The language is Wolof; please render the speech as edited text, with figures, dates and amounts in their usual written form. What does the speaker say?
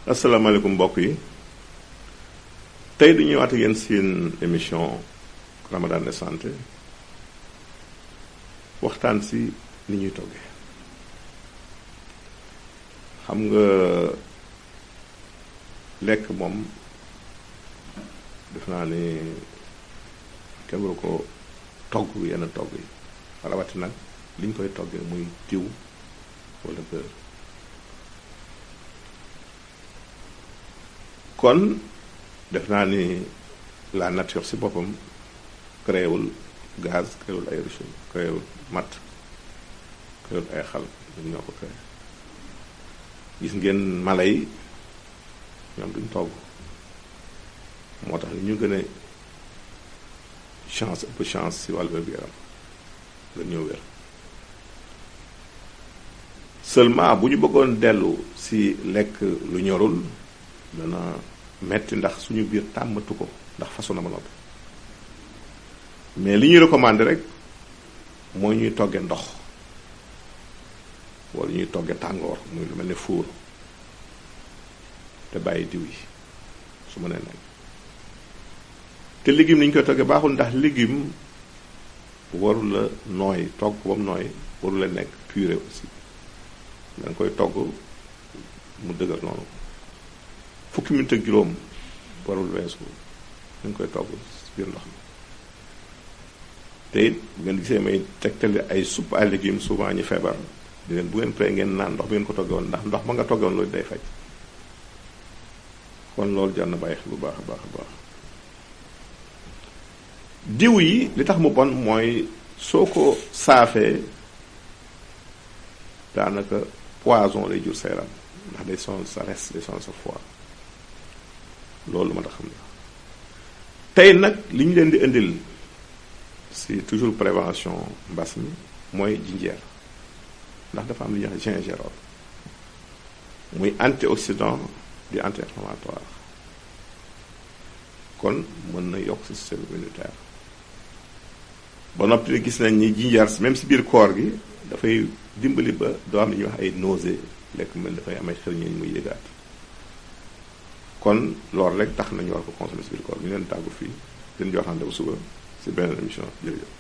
asalaamaaleykum mbokk yi tey du ñëwaat ak yéen seen émission Ramadan et santé waxtaan si ni ñuy toggee xam nga lekk moom def naa ni kenn waru ko togg yenn togg yi rawati nag li ñu koy toggee muy diw wala beurre kon def naa ni la nature ci boppam créewul gaz créewul ay richesse créewul matt créewul ay xal ñun ñoo ko créé gis ngeen mala yi ñoom duñ togg moo tax ñu gën a chance ëpp chance ci wàllu wér-gu-yaram nga ñëw wér seulement bu ñu bëggoon dellu ci lekk lu ñorul dana metti ndax suñu biir tàmmatu ko ndax façon na ma noppi mais li ñuy recommander rek mooy ñuy togge ndox wala ñuy togge tàngoor muy lu mel ne fuur te bàyyi diw yi su ma nee nekk te légume ni ñu koy togge baaxul ndax légume waru la nooy togg ba mu nooy waru la nekk purée aussi da nga koy togg mu dëgër noonu fukki minute ak juróom warul weesu ñu ngi koy togg ci biir ndox mi te it bu ngeen gisee may tegtale ay soupe à légumes souvent ñi feebar di leen bu ngeen paree ngeen naan ndox bi ngeen ko toggee woon ndax ndox ma nga toggee woon loolu day faj kon loolu jar na bàyyi xel bu baax a baax a baax diw yi li tax mu bon mooy soo ko saafee daanaka poison lay jur sa yaram ndax day sonal sa res day sonal sa foie loolu ma tax xam ne tey nag li ñu leen di indil c'est toujours prévention mbas mi mooy jinjeer ndax dafa am li ñuy wax gingembre muy antioxydant di anti-inflammatoire kon mën na yokk sa système immunitaire ba noppi gis nañ ni jinjeer même si biir koor gi dafay dimbali ba doo am li ñuy wax ay nausées lekk mel dafay am ay xërñeñ muy yëgaat kon loolu rek tax nañu war ko consommer si biir koor ñu leen tàggu fii leen jox rendez-vous suba si beneen émission jërëjëf